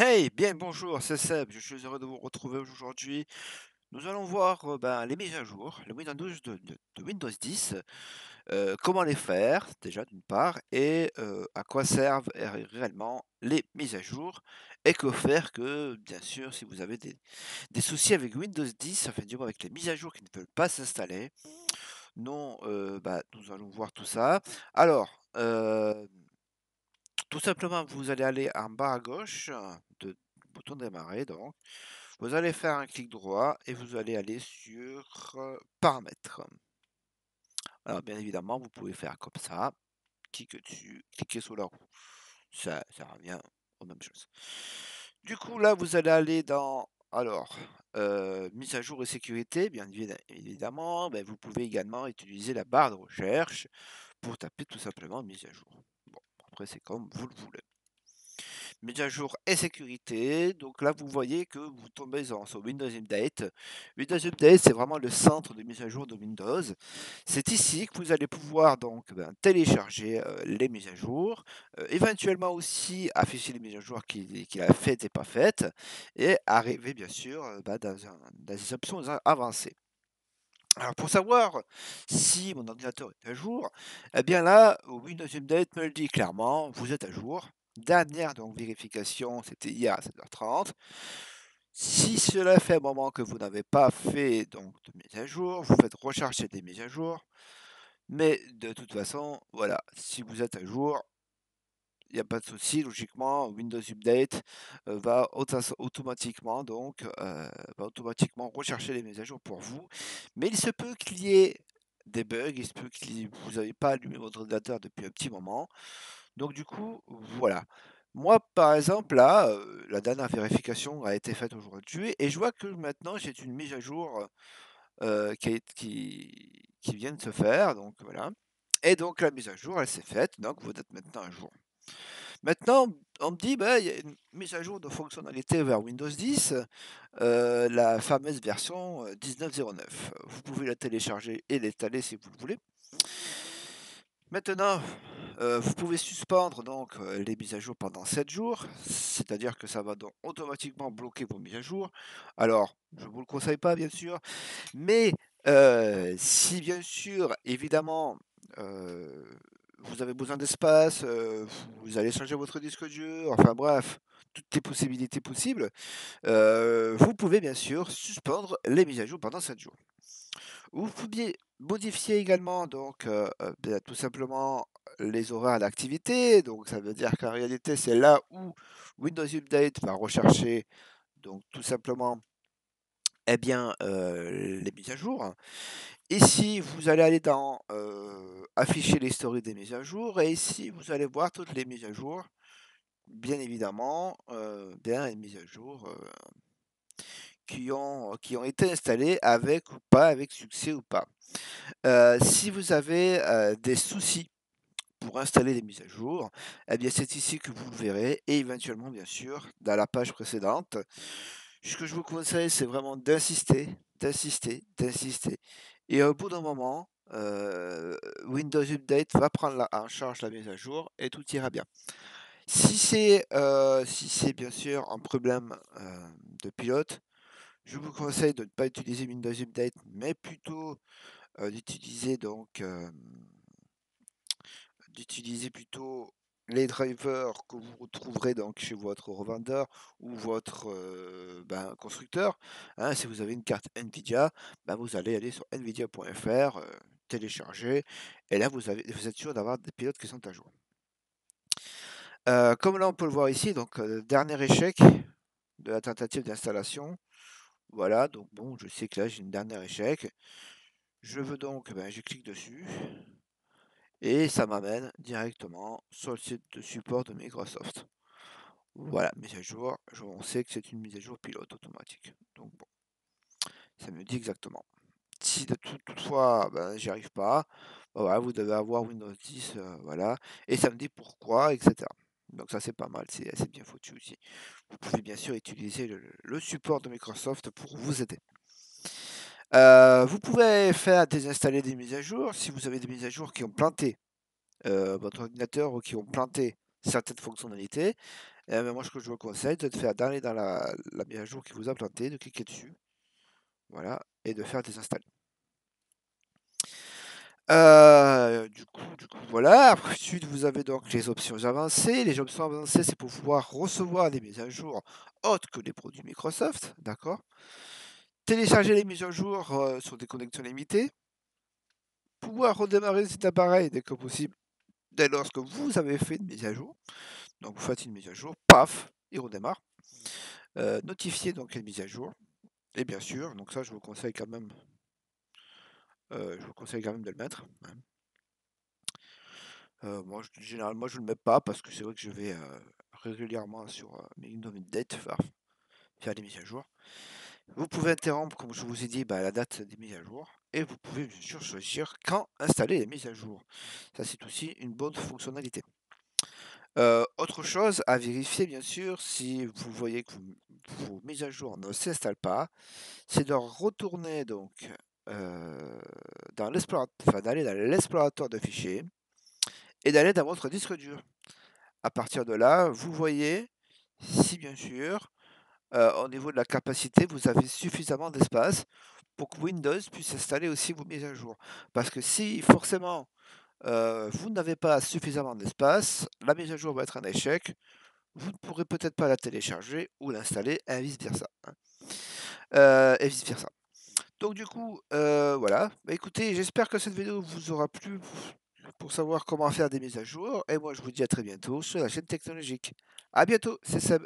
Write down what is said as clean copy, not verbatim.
Hey, bien bonjour, c'est Seb, je suis heureux de vous retrouver aujourd'hui. Nous allons voir les mises à jour, le Windows 12 de Windows 10, comment les faire déjà d'une part, et à quoi servent réellement les mises à jour, et que faire que, bien sûr, si vous avez des soucis avec Windows 10, enfin du moins avec les mises à jour qui ne veulent pas s'installer. Non, nous allons voir tout ça. Alors, tout simplement, vous allez aller en bas à gauche de bouton démarrer donc. Vous allez faire un clic droit et vous allez aller sur paramètres. Alors bien évidemment, vous pouvez faire comme ça, cliquez dessus, cliquez sur la roue. Ça revient aux mêmes choses. Du coup, là, vous allez aller dans mise à jour et sécurité, bien évidemment. Ben, vous pouvez également utiliser la barre de recherche pour taper tout simplement mise à jour. Bon, après, c'est comme vous le voulez. Mise à jour et sécurité. Donc là, vous voyez que vous tombez sur Windows Update. Windows Update, c'est vraiment le centre de mise à jour de Windows. C'est ici que vous allez pouvoir donc télécharger les mises à jour, éventuellement aussi afficher les mises à jour qu'il a faites et pas faites, et arriver bien sûr dans des options avancées. Alors pour savoir si mon ordinateur est à jour, eh bien là, Windows Update me le dit clairement, vous êtes à jour. Dernière donc vérification, c'était hier à 7h30. Si cela fait un moment que vous n'avez pas fait donc de mise à jour, vous faites rechercher des mises à jour. Mais de toute façon, voilà, si vous êtes à jour, il n'y a pas de souci, logiquement, Windows Update automatiquement va automatiquement rechercher les mises à jour pour vous. Mais il se peut qu'il y ait des bugs, il se peut que vous n'avez pas allumé votre ordinateur depuis un petit moment. Donc du coup, voilà. Moi, par exemple, là, la dernière vérification a été faite aujourd'hui et je vois que maintenant j'ai une mise à jour qui vient de se faire, donc voilà. Et donc la mise à jour, elle s'est faite, donc vous êtes maintenant à jour. Maintenant, on me dit, bah, il y a une mise à jour de fonctionnalité vers Windows 10, la fameuse version 19.09. Vous pouvez la télécharger et l'installer si vous le voulez. Maintenant, vous pouvez suspendre donc les mises à jour pendant 7 jours, c'est-à-dire que ça va donc automatiquement bloquer vos mises à jour. Alors, je ne vous le conseille pas bien sûr, mais si bien sûr, évidemment, heu, vous avez besoin d'espace, vous allez changer votre disque dur, enfin bref, toutes les possibilités possibles, vous pouvez bien sûr suspendre les mises à jour pendant 7 jours. Vous pouvez modifier également donc, tout simplement les horaires d'activité, donc ça veut dire qu'en réalité, c'est là où Windows Update va rechercher donc tout simplement, eh bien, les mises à jour. Ici, vous allez aller dans afficher l'historique des mises à jour et ici, vous allez voir toutes les mises à jour. Bien évidemment, bien les mises à jour qui ont été installées avec ou pas, avec succès ou pas. Si vous avez des soucis pour installer les mises à jour, eh bien c'est ici que vous le verrez et éventuellement bien sûr dans la page précédente. Ce que je vous conseille, c'est vraiment d'insister, d'insister, d'insister et au bout d'un moment, Windows Update va prendre en charge la mise à jour et tout ira bien. Si c'est bien sûr un problème, de pilote, je vous conseille de ne pas utiliser Windows Update, mais plutôt, d'utiliser les drivers que vous retrouverez donc chez votre revendeur ou votre constructeur. Hein, si vous avez une carte Nvidia, vous allez aller sur nvidia.fr, télécharger, et là vous êtes sûr d'avoir des pilotes qui sont à jour. Comme là on peut le voir ici, donc dernier échec de la tentative d'installation. Voilà, donc bon, je sais que là j'ai une dernière échec. Je veux donc, je clique dessus. Et ça m'amène directement sur le site de support de Microsoft. Voilà, mise à jour. On sait que c'est une mise à jour pilote automatique. Donc bon, ça me dit exactement. Si toutefois j'y arrive pas, voilà, vous devez avoir Windows 10, voilà, et ça me dit pourquoi, etc. Donc ça c'est pas mal, c'est bien foutu aussi. Vous pouvez bien sûr utiliser le support de Microsoft pour vous aider. Vous pouvez faire désinstaller des mises à jour si vous avez des mises à jour qui ont planté votre ordinateur ou qui ont planté certaines fonctionnalités. Mais moi, ce que je vous conseille, c'est de faire d'aller dans la mise à jour qui vous a planté, de cliquer dessus, voilà, et de faire désinstaller. Du coup, voilà. Ensuite, vous avez donc les options avancées. Les options avancées, c'est pour pouvoir recevoir des mises à jour autres que les produits Microsoft, d'accord? Télécharger les mises à jour sur des connexions limitées. Pouvoir redémarrer cet appareil dès que possible, dès lorsque vous avez fait une mise à jour. Donc, vous faites une mise à jour, paf, il redémarre. Notifier donc les mises à jour. Et bien sûr, donc ça, je vous conseille quand même, de le mettre, hein. Généralement, je le mets pas parce que c'est vrai que je vais régulièrement sur mes Windows Update faire des mises à jour. Vous pouvez interrompre, comme je vous ai dit, la date des mises à jour. Et vous pouvez bien sûr choisir quand installer les mises à jour. Ça, c'est aussi une bonne fonctionnalité. Autre chose à vérifier, bien sûr, si vous voyez que vos mises à jour ne s'installent pas, c'est de retourner donc dans l'explorateur, enfin d'aller dans l'explorateur de fichiers et d'aller dans votre disque dur. À partir de là, vous voyez si bien sûr, au niveau de la capacité, vous avez suffisamment d'espace pour que Windows puisse installer aussi vos mises à jour. Parce que si forcément vous n'avez pas suffisamment d'espace, la mise à jour va être un échec, vous ne pourrez peut-être pas la télécharger ou l'installer, et vice versa, hein. Et vice versa. Donc du coup, voilà. Écoutez, j'espère que cette vidéo vous aura plu pour savoir comment faire des mises à jour. Et moi, je vous dis à très bientôt sur la chaîne technologique. À bientôt, c'est Seb.